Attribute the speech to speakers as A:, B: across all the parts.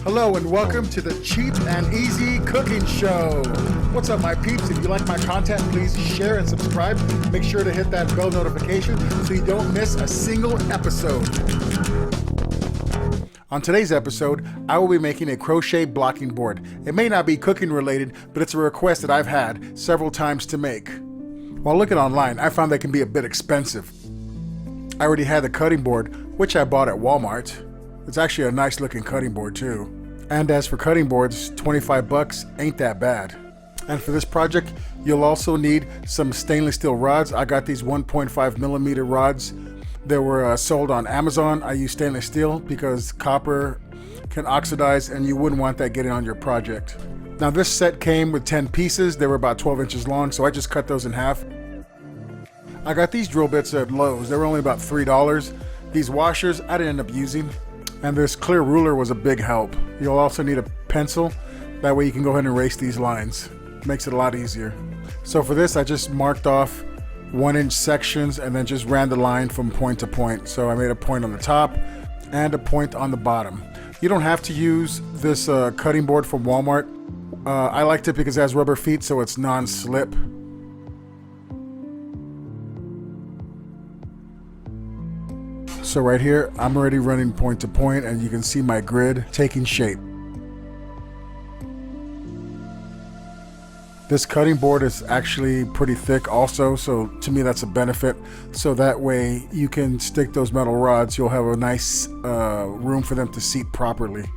A: Hello and welcome to the Cheap and Easy Cooking Show. What's up, my peeps? If you like my content, please share and subscribe. Make sure to hit that bell notification so you don't miss a single episode. On today's episode, I will be making a crochet blocking board. It may not be cooking related, but it's a request that I've had several times to make. While looking online, I found they can be a bit expensive. I already had the cutting board, which I bought at Walmart. It's actually a nice looking cutting board too. And as for cutting boards, 25 bucks ain't that bad. And for this project, you'll also need some stainless steel rods. I got these 1.5 millimeter rods. They were sold on Amazon. I use stainless steel because copper can oxidize and you wouldn't want that getting on your project. Now this set came with 10 pieces. They were about 12 inches long, so I just cut those in half. I got these drill bits at Lowe's. They were only about $3. These washers I didn't end up using. And this clear ruler was a big help. You'll also need a pencil. That way you can go ahead and erase these lines. Makes it a lot easier. So for this, I just marked off 1-inch sections and then just ran the line from point to point. So I made a point on the top and a point on the bottom. You don't have to use this cutting board from Walmart. I liked it because it has rubber feet, so it's non-slip. So right here, I'm already running point to point and you can see my grid taking shape. This cutting board is actually pretty thick also, so to me that's a benefit. So that way you can stick those metal rods, you'll have a nice room for them to seat properly.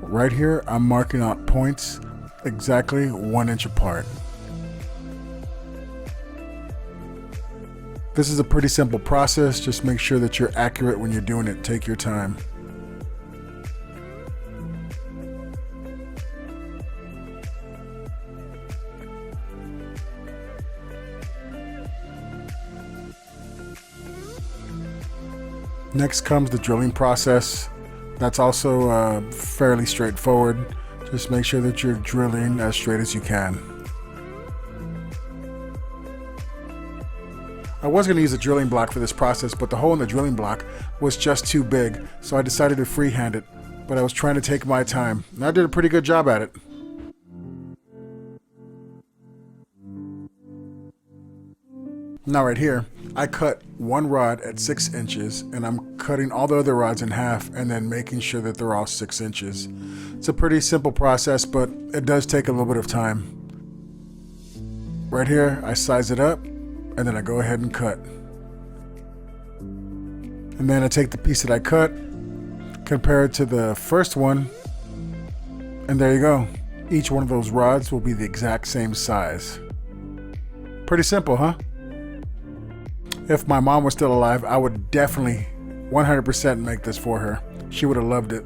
A: Right here, I'm marking out points exactly 1 inch apart. This is a pretty simple process. Just make sure that you're accurate when you're doing it. Take your time. Next comes the drilling process. That's also fairly straightforward. Just make sure that you're drilling as straight as you can. I was going to use a drilling block for this process, but the hole in the drilling block was just too big, so I decided to freehand it, but I was trying to take my time, and I did a pretty good job at it. Now right here, I cut one rod at 6 inches, and I'm cutting all the other rods in half and then making sure that they're all 6 inches. It's a pretty simple process, but it does take a little bit of time. Right here, I size it up, and then I go ahead and cut. And then I take the piece that I cut, compare it to the first one, and there you go. Each one of those rods will be the exact same size. Pretty simple, huh? If my mom was still alive, I would definitely 100% make this for her. She would have loved it.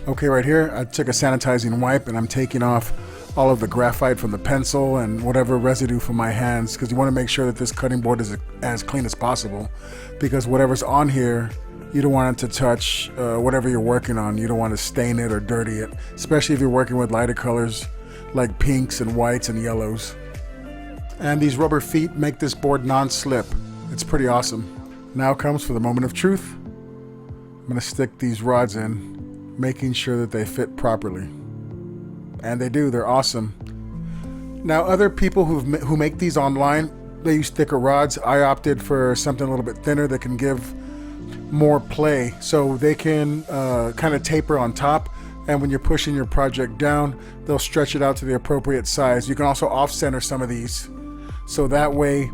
A: Okay, right here, I took a sanitizing wipe and I'm taking off all of the graphite from the pencil and whatever residue from my hands, because you want to make sure that this cutting board is as clean as possible, because whatever's on here, you don't want it to touch whatever you're working on. You don't want to stain it or dirty it, especially if you're working with lighter colors like pinks and whites and yellows. And these rubber feet make this board non-slip. It's pretty awesome. Now comes for the moment of truth. I'm going to stick these rods in, making sure that they fit properly. And they do, they're awesome. Now other people who make these online, they use thicker rods. I opted for something a little bit thinner that can give more play. So they can kind of taper on top, and when you're pushing your project down, they'll stretch it out to the appropriate size. You can also off-center some of these. So that way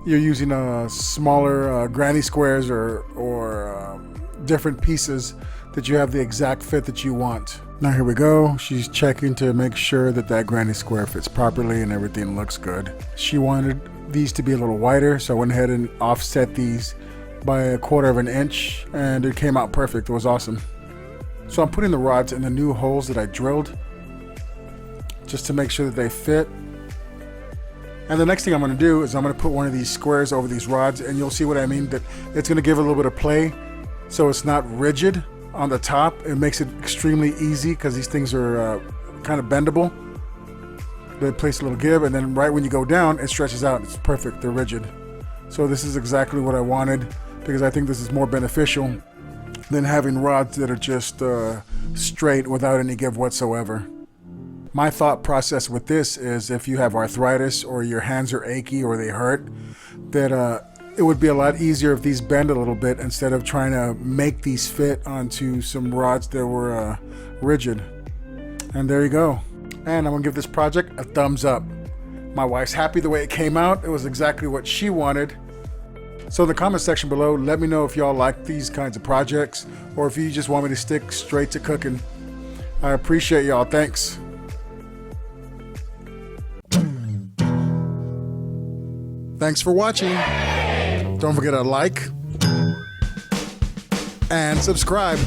A: you're using smaller granny squares or different pieces that you have the exact fit that you want. Now here we go. She's checking to make sure that that granny square fits properly and everything looks good. She wanted these to be a little wider, so I went ahead and offset these by 1/4 inch and it came out perfect. It was awesome. So I'm putting the rods in the new holes that I drilled just to make sure that they fit. And the next thing I'm going to do is I'm going to put one of these squares over these rods, and you'll see what I mean, that it's going to give a little bit of play so it's not rigid on the top. It makes it extremely easy because these things are kind of bendable. they place a little give, and then right when you go down, it stretches out. It's perfect. They're rigid. So this is exactly what I wanted, because I think this is more beneficial than having rods that are just straight without any give whatsoever. My thought process with this is, if you have arthritis or your hands are achy or they hurt, that it would be a lot easier if these bend a little bit instead of trying to make these fit onto some rods that were rigid. And there you go. And I'm gonna give this project a thumbs up. My wife's happy the way it came out. It was exactly what she wanted. So in the comment section below, let me know if y'all like these kinds of projects, or if you just want me to stick straight to cooking. I appreciate y'all. Thanks. Thanks for watching. Don't forget to like and subscribe.